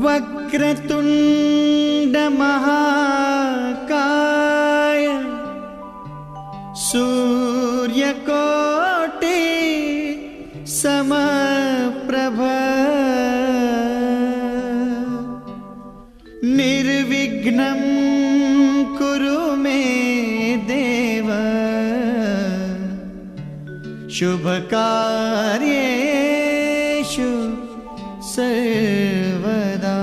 वक्रतुंड महाकाय सूर्यकोटि समप्रभ निर्विघ्नं कुरु मे देव शुभकार्येषु सर्वदा।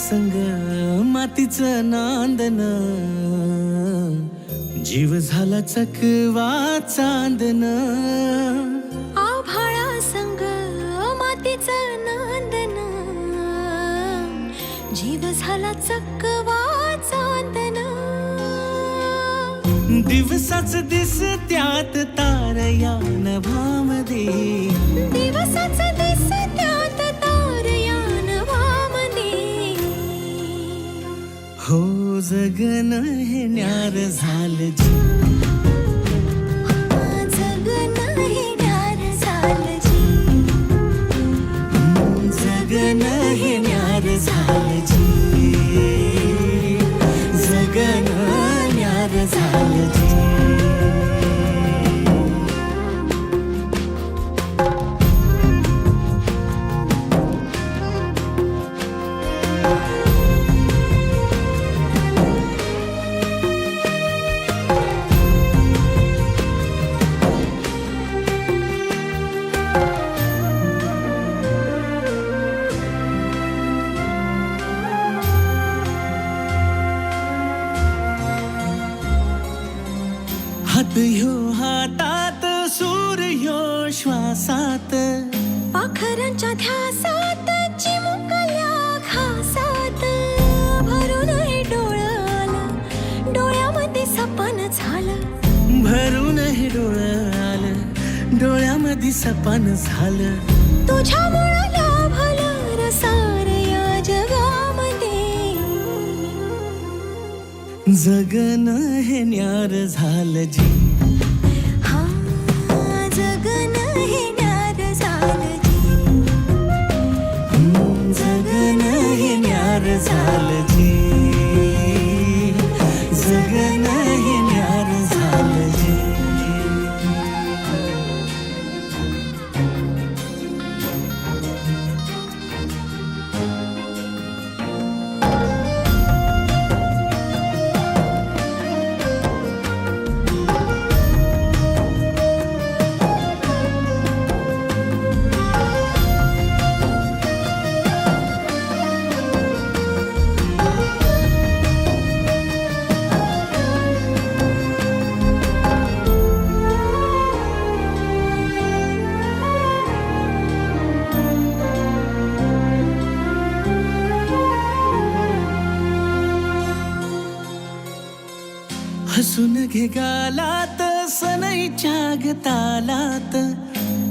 संग मातीचं नांदन जीव झाला चकवा चांदन। आभाळा संग मातीचं नांदन जीव झाला चकवा चांदन। दिवसाच दिस त्यात तारया नभामध्ये दिवसाच दिस त्यात तारया नभामध्ये। हो जगन हे न्यार झालं जी जगन हे न्यार झालं जी जगन हे न्यार झालं जी जगन न्यार झालं जी। हात ह्यो हातात सूर ह्यो श्वासात पाखरांच्या ध्यासात चिमुकल्या घासात भरून हे डोळं आलं डोळ्यामध्ये सपन झालं भरून हे डोळं आलं डोळ्यामध्ये सपन झालं। तुझ्यामुळं लाभलं रसार या जगामध्ये जगन हे न्यार झालं जी हा जगन हे न्यार झालं जी जगन हे न्यार झालं जी जगन हे न्यार झालं जी। घे गालात सनईच्या गतालात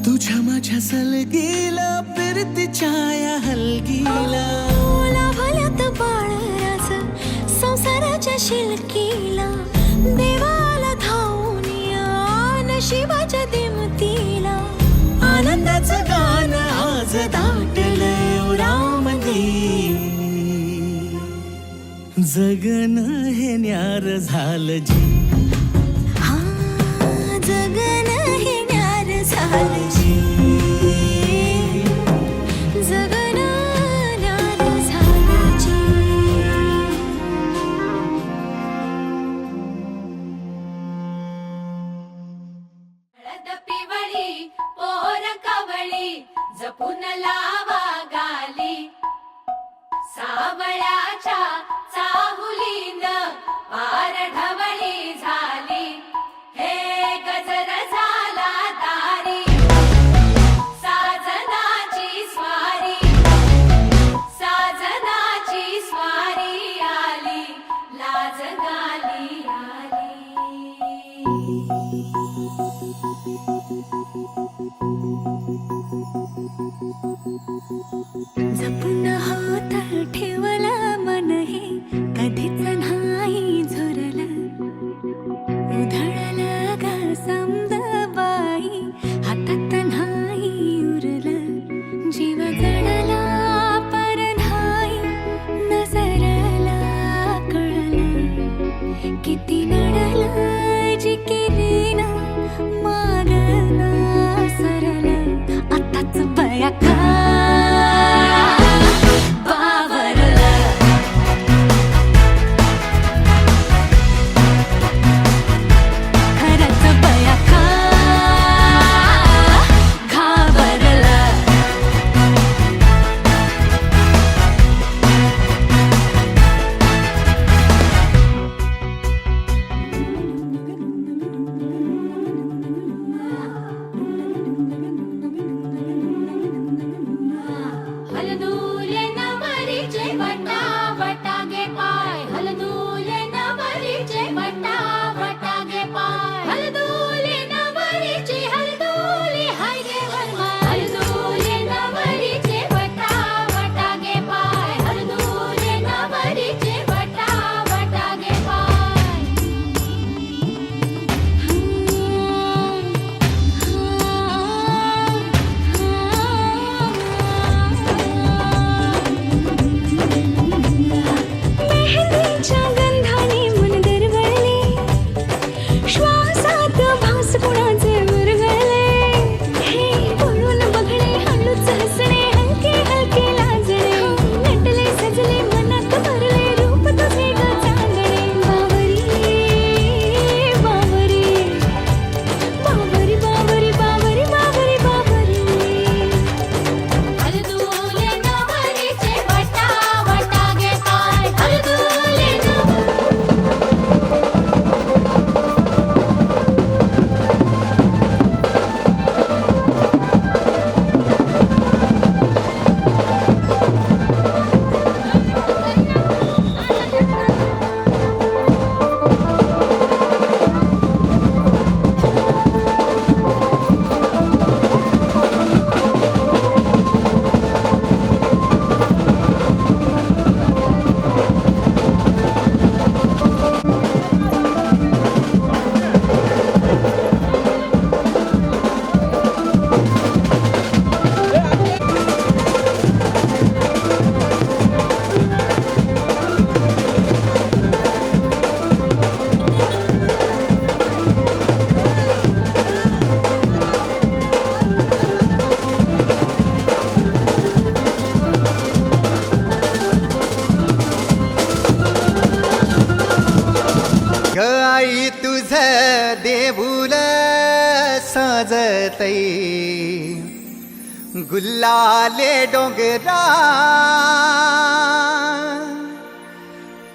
तुझ्या माझ्या सलगीला फिरतीच्या या हलगीला लाभल्यात बाळराज संसाराच्या शिलकीला देवाला धावून या नशिबाच्या दिमतीला आनंदाचं गाणं आज दाटलंय उरामध्ये जगन हे न्यार झालं जी हा जगन हे न्यार झालं जी जगन न्यार झालं जी हळद पिवळी पोर कवळी जपून लावा गाली सावळ्याच्या चाहुलीन पार ढवळी झाली हे गजर झाला दारी साजनाची स्वारी आली लाज गाली आली जपून होत ठेवलं मन हे कधीच नाही झुरलं उधळलं ग समद बाई हातात नाही उरलं जीव जडला पर नाही नजरला कळलं किती नडलं जिकिरीन मागना सरलं आताच बया का हलदूले नवरीचे वटा वटागे पाय हलदूले नवरीचे वटा वटागे पाय हलदूले नवरीचे हलदूले हाय गे वरमाय हलदूले नवरीचे वटा वटागे पाय हलदूले नवरीचे वटा वटागे पाय मेहंदीच्या गंधाने मन दरवळले श्वासात भास कुणाचे विरघळले हे पळून बघणे हळूच हसणे हलके हलके लाजणे नटले सजले मनात भरले रूप तुझे ग चांदणे बावरी बावरी बावरी बावरी बावरी बावरी बावरी हलदूले नवरीचे वटा वटागे पाय हलदूले ग आई तुझ देऊल सजतई गुल्लाले डोंगरा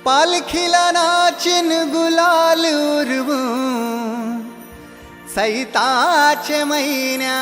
पालखीला नाचिन गुलाल उरवू सैताचे महिन्या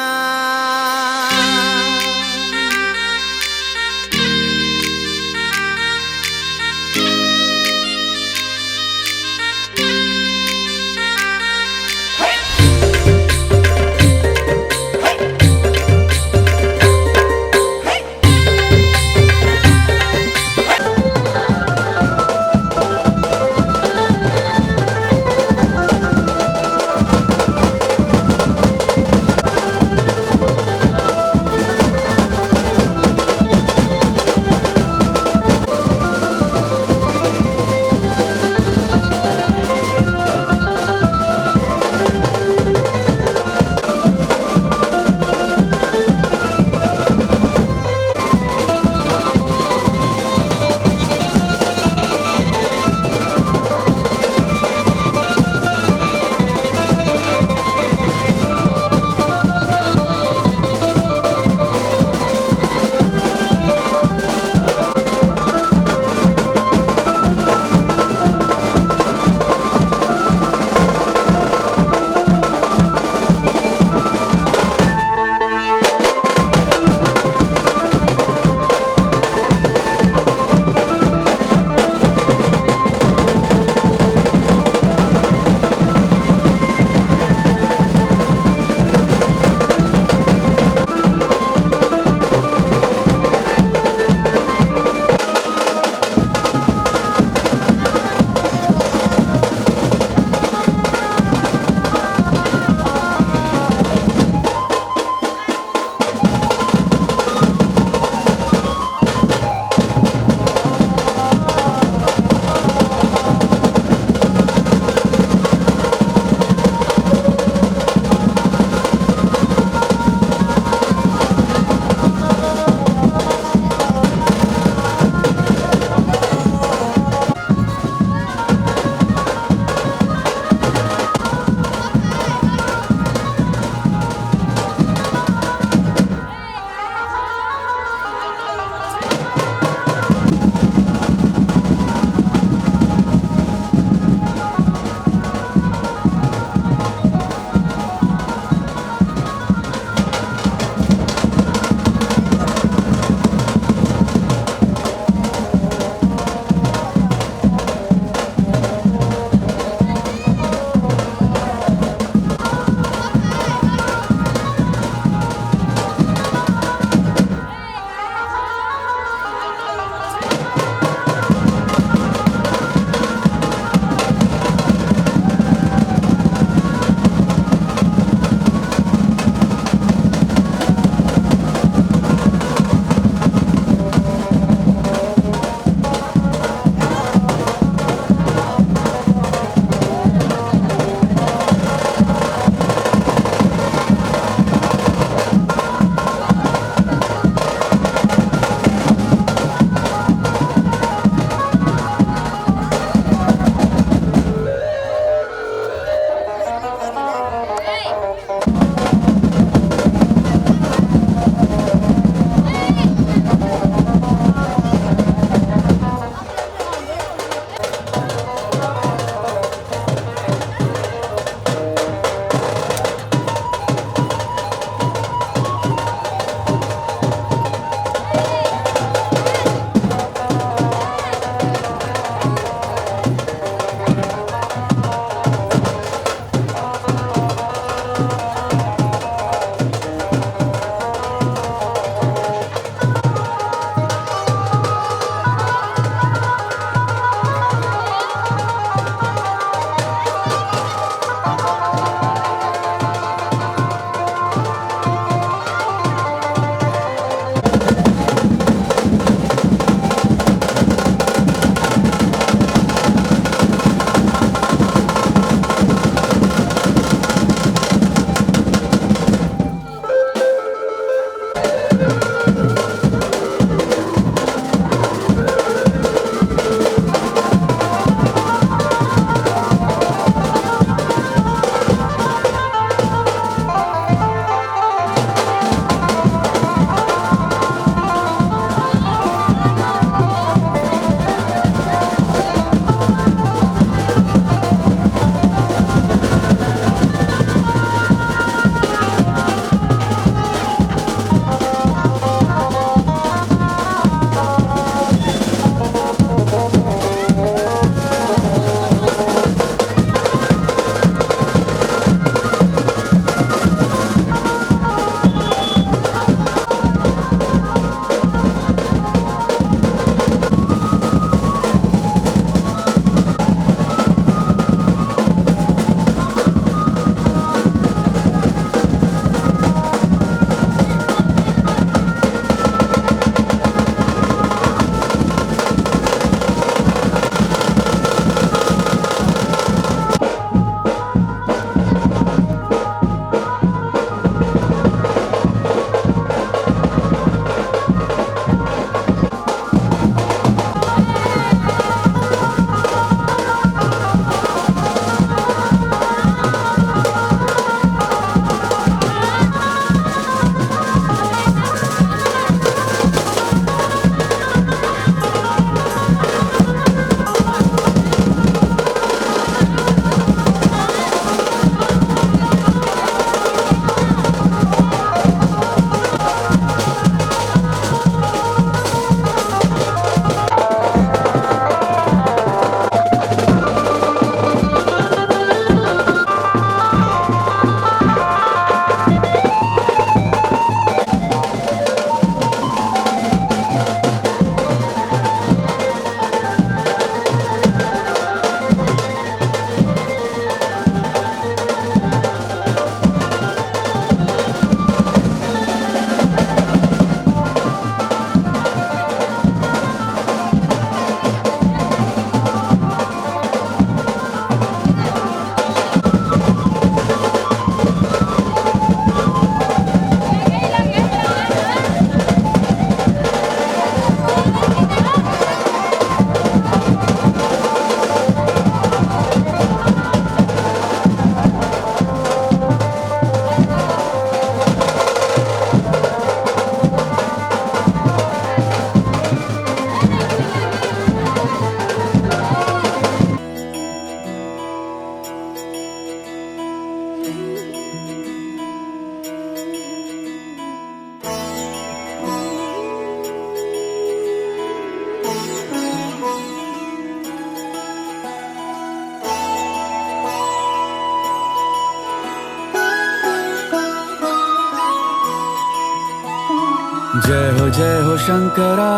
जय हो शंकरा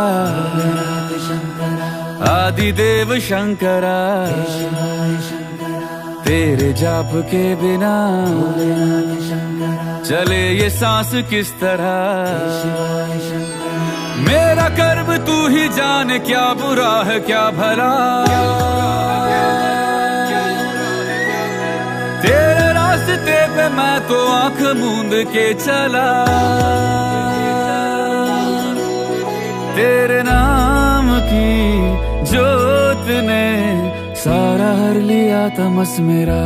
आदिदेव शंकरा तेरे जाप के बिना चले ये सांस किस तरह मेरा कर्म तू ही जाने क्या बुरा है क्या भला तेरे रास्ते पे मैं तो आंख मूंद के चला तेरे नाम की जोत ने सारा हर लिया तमस मेरा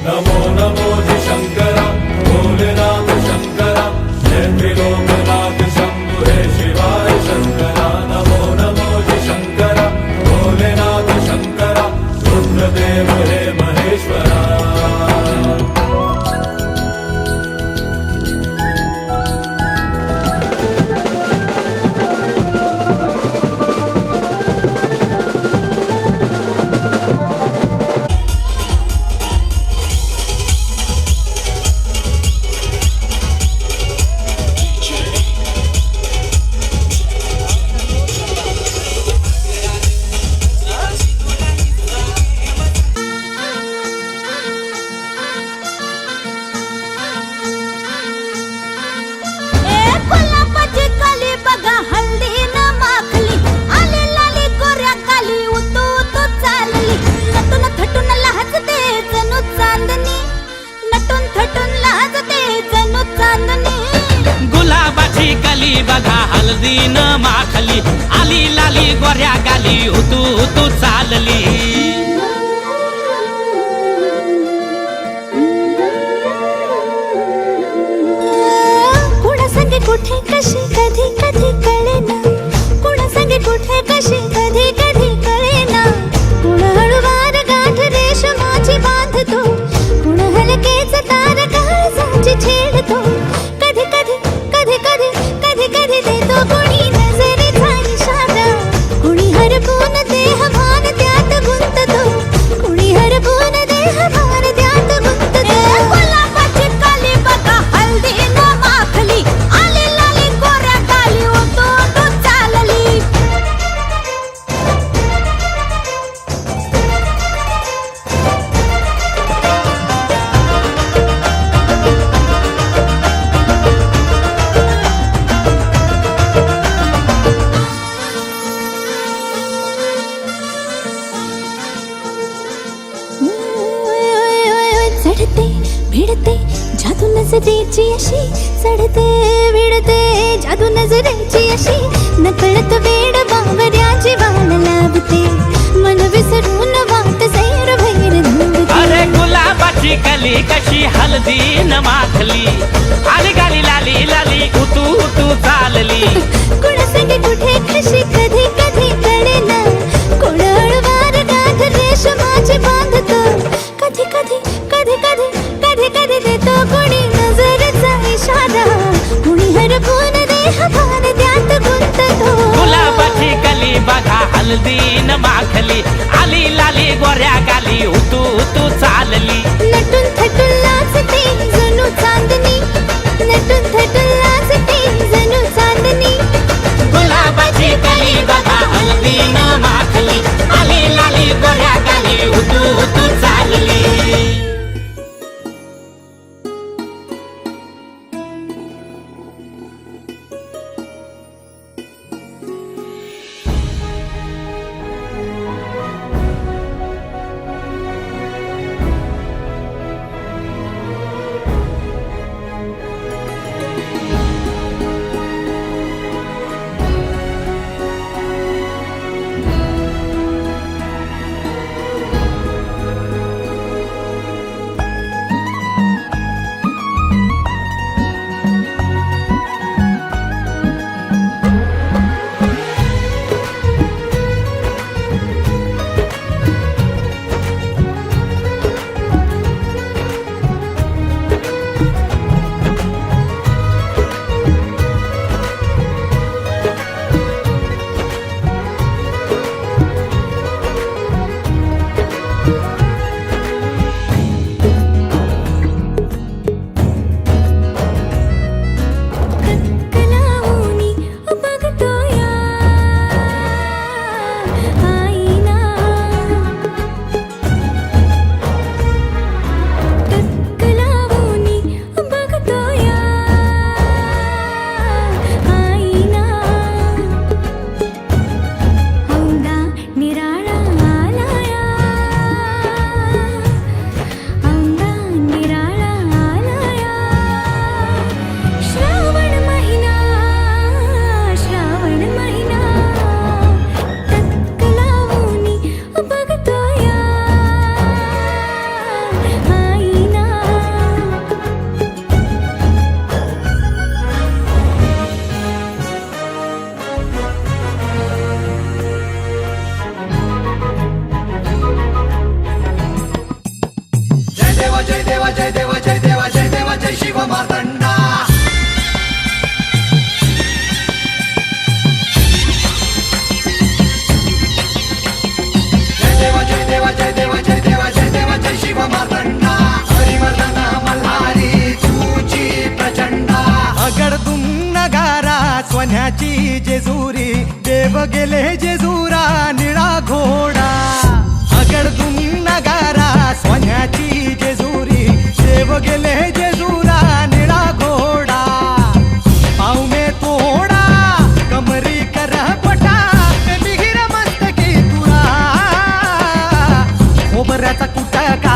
नमो नमो जी शंकरा भोलेनाथ शंकरा जय त्रिलोकनाथ शंभु हे शिवाय शंकरा नमो नमो जी शंकरा भोलेनाथ शंकरा रुद्रदेव हे महेश्वरा गुलाबाची कली बघा हल्दी न माखली आली लाली गोऱ्या काली उतू उतू चालली नटून थटून लाजते जणू चांदणी नटून थटून लाजते जणू चांदणी गुलाबाची कली बघा हल्दी न माखली आली लाली गोऱ्या गाली उतू उतू चालली कुणा संगे कुठे कशी कधी कधी कळेना कुणा संगे कुठे कशी कधी कधी कळेना कुण हळूवार गाठ रेशमाची बांधतो कुण हलकेच तार काळजाची छेडतो कधी कधी कधी कधी कधी कधी देतो कुणी नजरेचा इशारा कुणी हरपून देह भान त्यात गुंततो कुणी हरपून देह भान त्यात गुंततो गुलाबाची कली बघा हल्दी न माखली आली लाली गोऱ्या काली उतू उतू चालली चढते भिडते जादू नजरेची अशी चढते भिडते जादू नजरेची अशी नकळत वेड बावऱ्याची वाण लावते मन विसरून वाट सैर भैर धुंदते अरे गुलाबाची कली कशी हल्दी न माखली आली गाली लाली लाली उतू उतू चालली कुणा संगे कुठे कशी कधी कधी कळेना कोण हळवार गाठ रेशमाची बांधतो कधी कधी कधी कधी कधी कधी देतो कोणी नजरेचा इशारा कुणी हरपून देह भान त्यात गुंततो गुलाबाची कली बघा हल्दी न माखली आली लाली गोऱ्या गाली उतू उतू चालली नटून थटून लाजते जणू चांदणी नटून थटून लाजते जणू चांदणी गुलाबाची कली बघा हल्दी न माखली आली लाली गोऱ्या गाली उतू उतू चालली मार्तंडा जय देवा जय देवा जय देवा जय देवा जय देवा जय शिव मार्तंडा हरिवर्धन मल्हारी तुझी प्रचंडा अगडदुम नगारा सोन्याची जेजुरी देव गेले जेजुरा निळा घोडा अगडदुम नगारा सोन्याची जेजुरी देव गेले जेजुरा निळा घोडा पाव में तोडा कमरी कर पटा मिहिर मस्तकी तुरा खोबऱ्याचा कुटका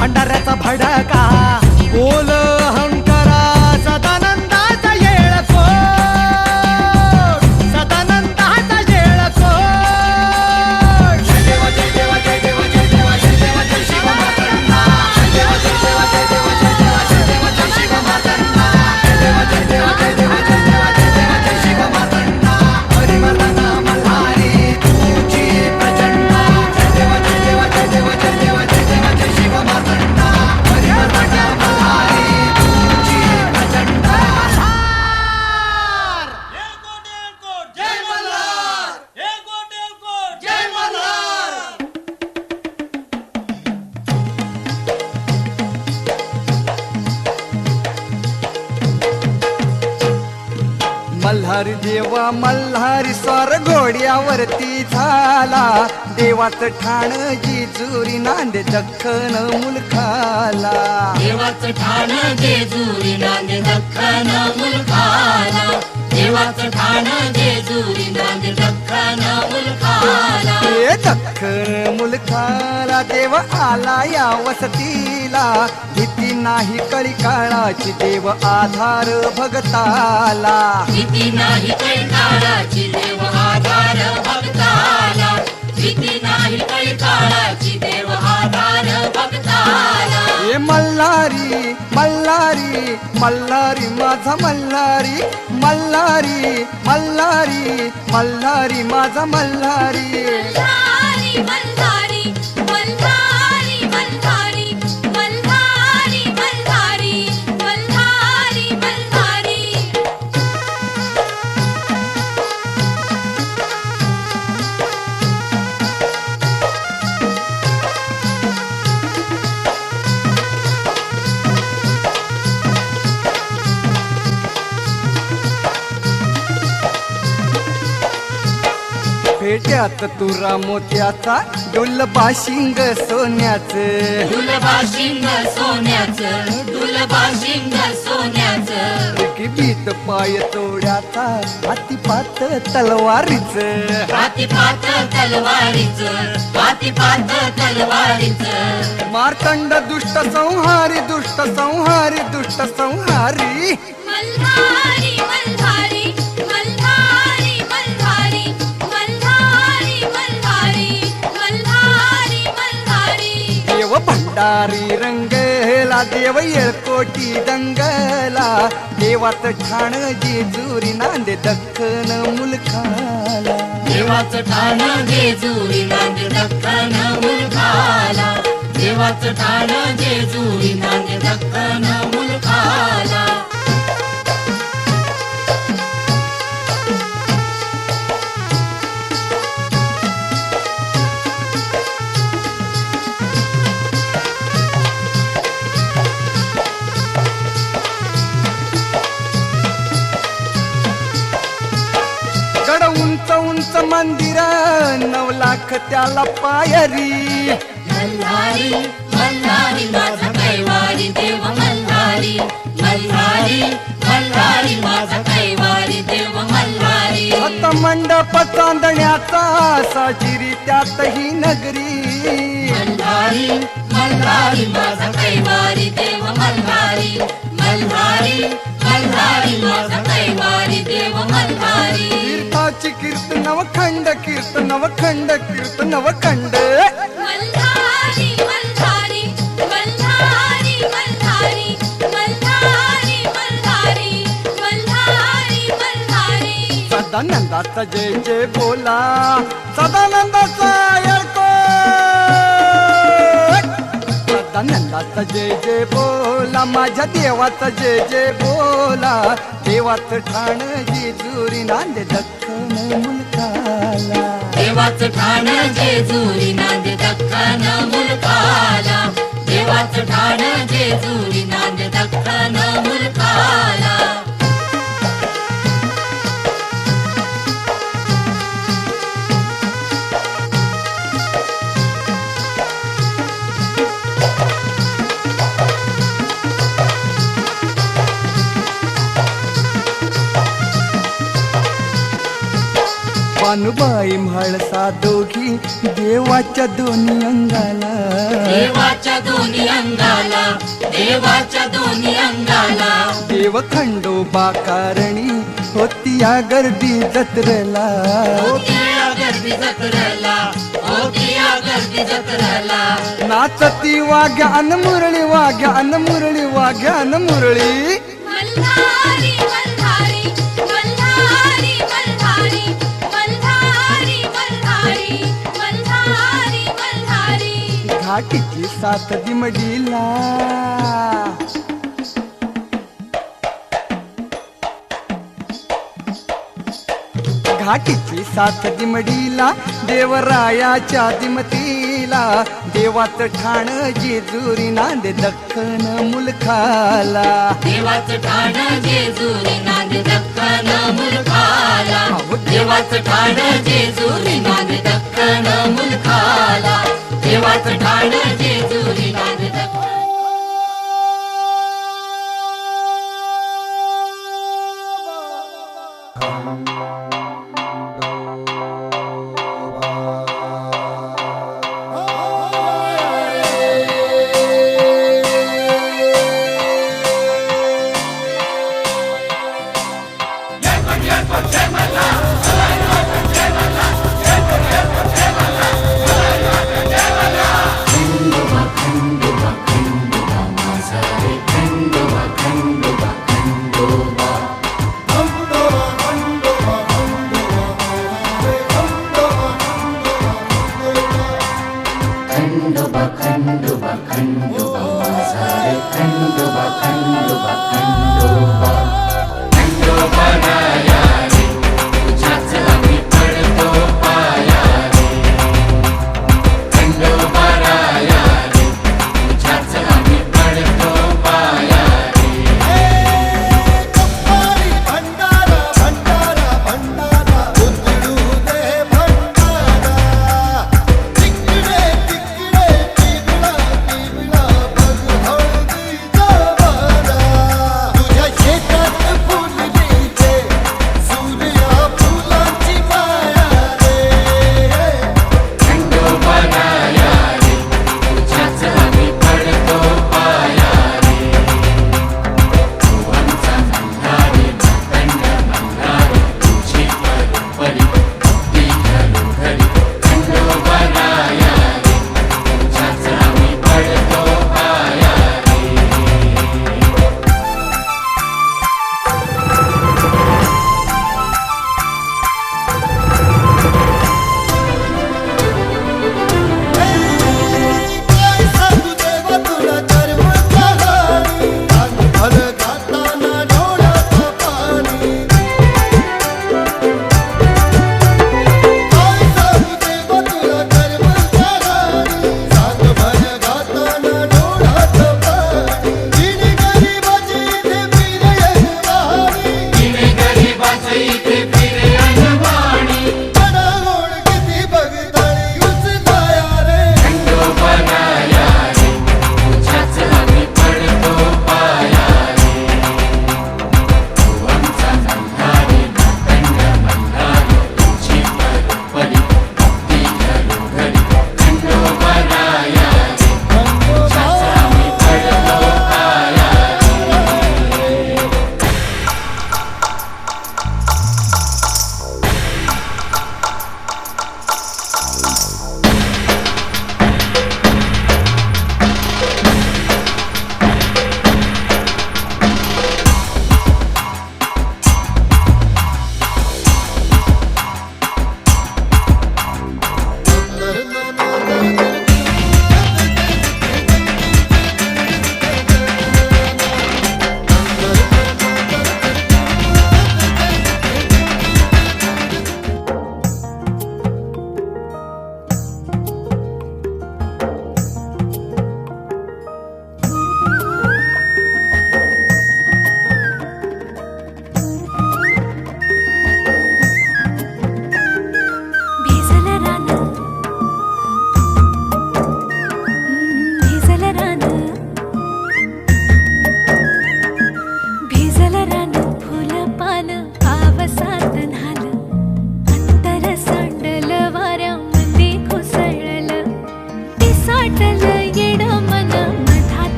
भंडाऱ्याचा भडका बोल अहंकारा सदानंदाचा येळको सदानंदाचा येळको जय देवा जय देवा जय देवा जय देवा जय देवा जय शिव मार्तंडा जय देवा जय देवा जय देवा जय देवा जय देवा जय शिव मार्तंडा जय देवा जय देवा जय देवा जय देवा जय देवा जय शिव मार्तंडा हरिवर्धन मल्हारी तुझी प्रचंडा जय देवा जय देवा जय देवा जय देवा जय देवा जय शिव मार्तंडा हरिवर्धन मल्हारी तुझी प्रचंडा जय मल्हार जय मल्हार मल्हारी देवा मल्हारी स्वार घोड्यावरती झाला देवाचं ठाण जिजुरी नांदे दख्खन मुलखाला देवाचं ठाण जेजुरी नांदे दख्खन मुलखाला देवाचं ठाण जेजुरी नांदे दख्खन मुलखाला हे दख्खन मुलखाला देव आला या वसतीला भीती नाही कळी काळाची देव आधार भगताला भीती नाही कैकाळाची देव आधार भक्ताला भीती नाही कैकाळाची देव आधार भक्ताला हे मल्हारी मल्हारी मल्हारी माझा मल्हारी मल्हारी मल्हारी मल्हारी माझा मल्हारी मल्हारी मल्हारी मल्हारी मल्हारी मल्हारी मल्हारी मल्हारी मल्हारी फेट्यात तुरा मोत्याचा डोल बाशिंग सोन्याचं डुलबाशिंग सोन्याचं डुलबाशिंग सोन्याचं बीत पाय तोड्याचा हातीपात तलवारीच हातीपात तलवारीचं हातीपात तलवारीचं मार्तंड दुष्ट संहारी दुष्ट संहारी दुष्ट संहारी मल्हारी मल्हारी मल्हारी मल्हारी मल्हारी मल्हारी मल्हारी मल्हारी देव भंडारी रंगला देव येळकोटी दंगला देवात ठाण जेजुरी नांदे दख्खन मुलखाला देवाचं ठाण जेजुरी नांदे दख्खन मुलखाला देवाचं ठाण जेजुरी नांदे दख्खन मुलखाला गड उंच उंच मंदिर 9 लाख त्याला पायरी मल्हारी मल्हारी माझा कैवारी देव मल्हारी मल्हारी मल्हारी माझा कैवारी देव मल्हारी हत मंडप चांदण्याचा साजिरी त्यातही नगरी मल्हारी मल्हारी माझा कैवारी देव मल्हारी मल्हारी मल्हारी माझा कैवारी देव मल्हारी तीर्थाची कीर्तनव खंड कीर्तनव खंड कीर्तनव खंड मल्हारी मल्हारी मल्हारी मल्हारी मल्हारी मल्हारी मल्हारी मल्हारी सदानंदाचा जय जय बोला सदानंदाचा येळकोट आता नंदाचा जय जय बोला माझ्या देवाचा जय जय बोला देवाचं ठाण जेजुरी नांदे दख्खन मुलकाला देवाचं ठाण जेजुरी नांदे दख्खन मुलकाला देवाचं ठाण जेजुरी नांदे दख्खन मुलकाला पानुबाई म्हाळसा दोघी देवाच्या दोन्ही अंगाला देवाच्या दोन्ही अंगाला देवाच्या दोन्ही अंगाला देव खंडोबा कारणी होती या गर्दी जत्रेला होतिया गर्दी जत्रेला होतिया गर्दी जत्रेला नाचती वाघ्यान मुरळी वाघ्यान मुरळी वाघ्यान मुरळी मल्हारी मल्हारी मल्हारी मल्हारी मल्हारी मल्हारी मल्हारी मल्हारी घाटीची साथ दिमडीला घाटीची साथ दिमडीला देवरायाच्या दिमतीला देवाचं ठाण जेजुरी नांदे दख्खन मुलखाला देवाचं ठाण जेजुरी नांदे दख्खन मुलखाला देवाचं ठाण जेजुरी नांदे दख्खन मुलखाला देवाचं ठाण जेजुरी नांदे दख्खन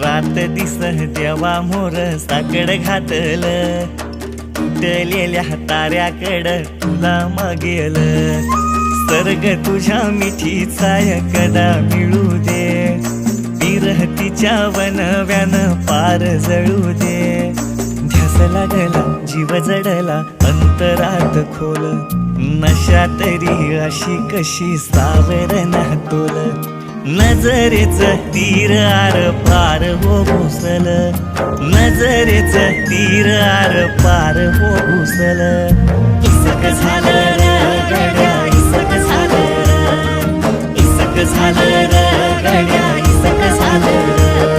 रात दिस देवा मोर साकड घातल तुटलेल्या ताऱ्याकड तुला मागेल सर्ग तुझ्या मिठीचा कदा मिळू दे विरहतीच्या वनव्यान पार जळू दे ध्यास लागला जीव जडला अंतरात खोल नशा तरी अशी कशी सावरणा तोल नजरेच तीर आर पार हो घुसल नजरेच तीर आर पार हो घुसल इसक झालं र गड्या इसक झालं र इसक झालं र गड्या इसक झालं र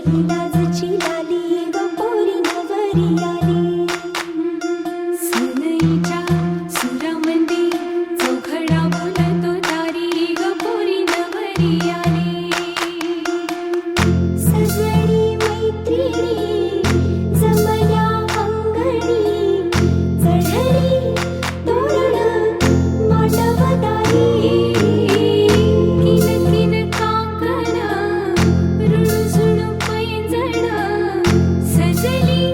चढली लाजची लाली ग पोरी नवरी आली सनईच्या सुरामंदी चौघडा बोलतो दारी ग पोरी नवरी आली सजनी मैत्रिणी जमल्या अंगणी चढली तोरण मांडवदारी किन किन कांकण रुणझुण पैंजण सजली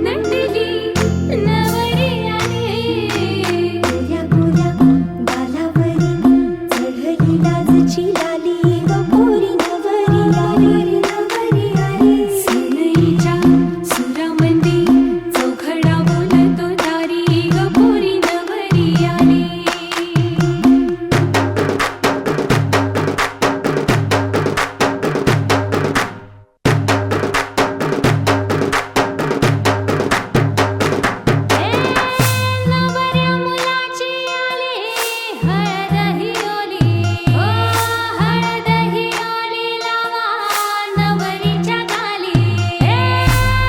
नटली नवरी आली गोऱ्या गोऱ्या गालावरी चढली लाजची लाली ग पोरी नवरी आली नवरी आली सनईच्या सुरामंदी चौघडा बोलतो दारी ग पोरी नवरी आली नवऱ्या मुलाची आली हळद ही ओली ओ हळद ही ओली लावा नवरीच्या गाली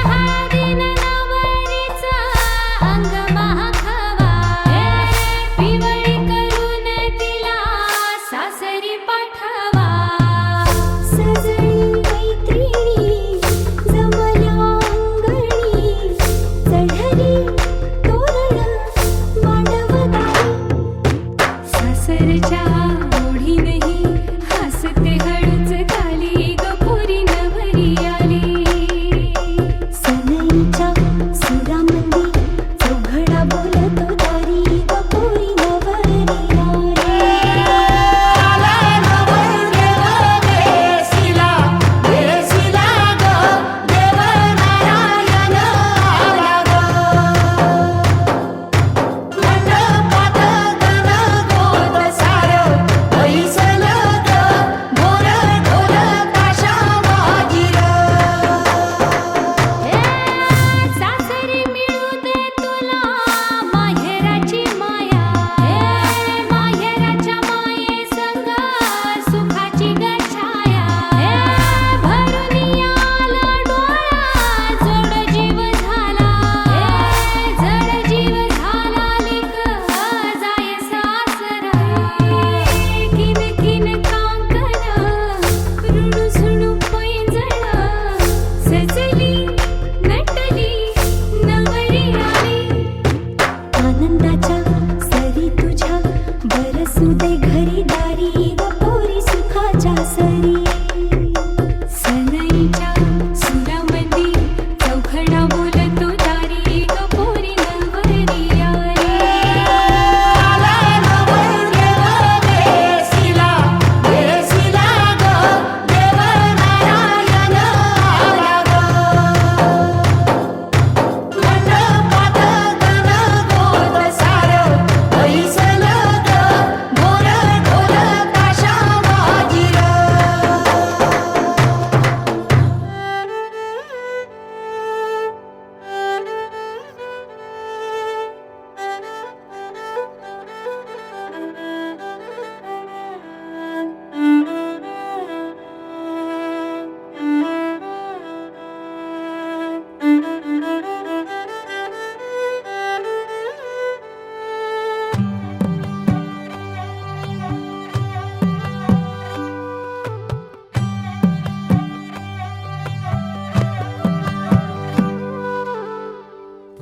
हळदीन नवरीचं अंग महाखवा पिवळी करून तिला सासरी पाठवा सजनी मैत्रिणी जमल्या अंगणी चढली तोरण मांडवदारी सासरच्या ओढीनही हसते हळूच खाली ग पोरी नवरी आली सनईच्या सुरामंदी चौघडा बोलतो दारी ग पोरी नवरी सासरी मिळू दे तुला माहेराची माया माहेराच्या माये संग सुखाची गछाया भरून आला डोळा जड जीव झाला लिक जाय सासरा किन किन कांकण रुणझुण पैंजण सजली नटली नवरी आली आनंदाच्या सरी तुझ्या बरसू दे घरी दारी ग पोरी सुखाच्या सरी सनईच्या सुरामंदी चौघडा बोलतो दारी ग पोरी नवरी आली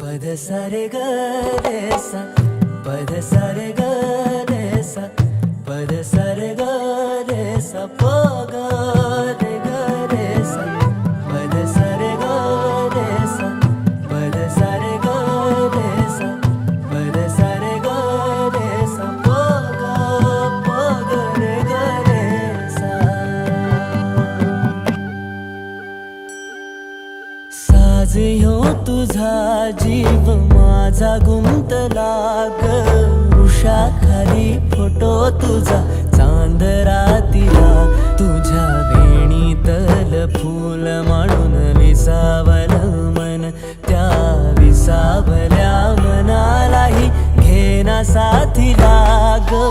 पद सारे ग रे सा पद सारे ग रे सा पद सारे ग रे सा प ग रे सा पद सारे ग रे सा पद सारे ग रे सा पद सारे ग रे सा प ग रे सा साज ह्यो तुझा जीव माझा गुंतला ग उषाखाली फोटो तुझा चांद रातीला तुझ्या वेणीतल फूल म्हणून विसावल मन त्या विसावल्या मनालाही घेना साथीला ग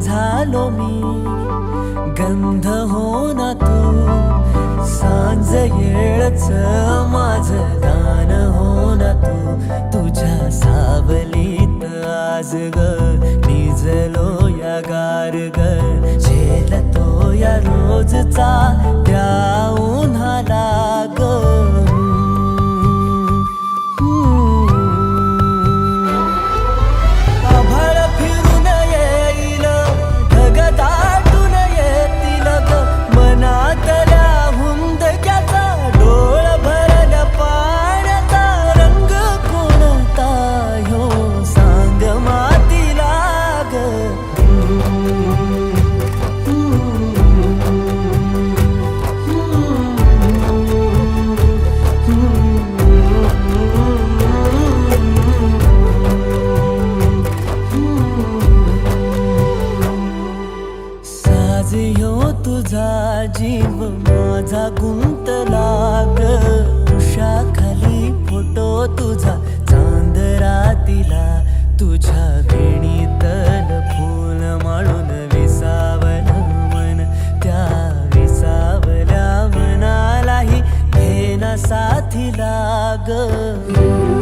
झालो मी गंध हो ना तू सांज येळच माझं गान हो ना तू तुझ्या सावलीत आज ग निजलो या गार ग झेलतो या रोजचा त्या उन्हाला ग आभाळ फिरून येईल ढग दाटून येतील ग मनातल्या हुंदक्याचा डोळ भरल्या पाण्याचा रंग कोणता ह्यो सांग मातीला ग साज ह्यो तुझा जीव माझा गुंतला ग उषा खाली फोटो तुझा चांद रातीला तुझ्या वेणीतल फूल माळून विसावलं मन त्या विसावल्या मनालाही घेना साथीला ग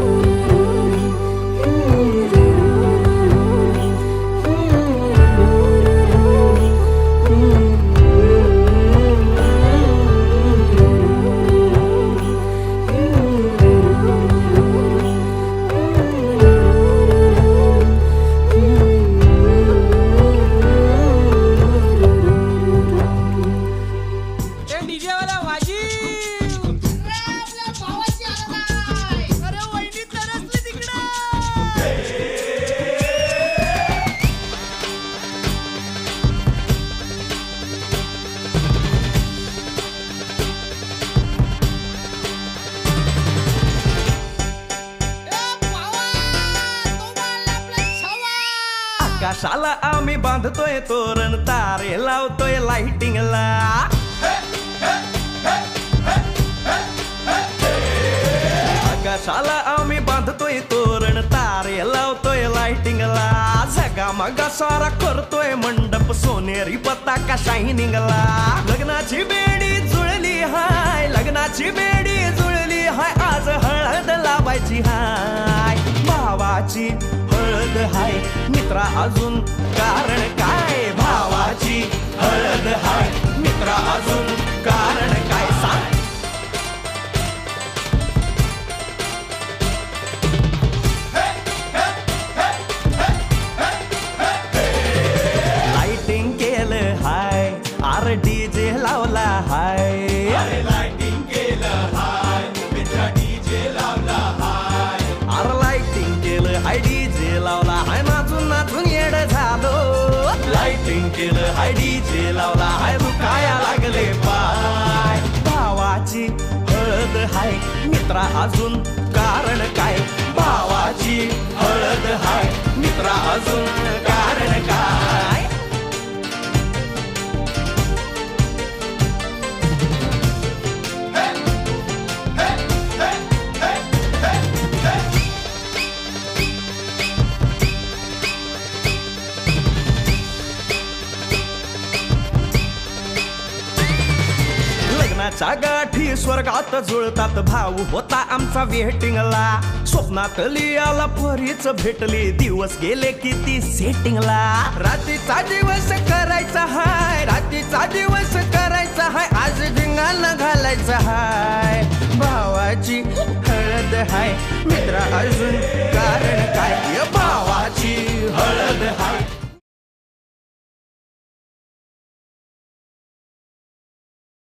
आकाशाला आम्ही बांधतोय तोरण तारे लावतोय लाइटिंगला आकाशाला आम्ही बांधतोय तोरण तारे लावतोय लाइटिंगला झगामगा सारा करतोय मंडप सोनेरी पताका शायनिंगला लग्नाची बेडी जुळली हाय लग्नाची बेडी जुळली हाय आज हळद लावायची हाय भावाची हळद हाय मित्रा अजून कारण काय भावाची हळद हाय मित्रा अजून कारण काय सांग लाइटिंग केलं हाय आर डीजे लावला हाय लाइटिंग केलं हाय डीजे लावला हाय आर लाइटिंग केलं हाय डीजे लावला हाय नाचून नाचून येड झालो लाइटिंग केलं हाय डीजे लावला हाय दुखाया लागले पाय भावाची हळद हाय मित्रा अजून कारण काय भावाची हळद हाय मित्रा अजून कारण काय लग्नाच्या गाठी स्वर्गात जुळतात भाऊ होता आमचा वेटिंगला स्वप्नात लियाला परीच भेटली दिवस गेले किती सेटिंगला रात्रीचा दिवस करायचा हाय रात्रीचा दिवस करायचा हाय आज धिंगाणा घालायचा हाय भावाची हळद हाय मित्रा अजून कारण काय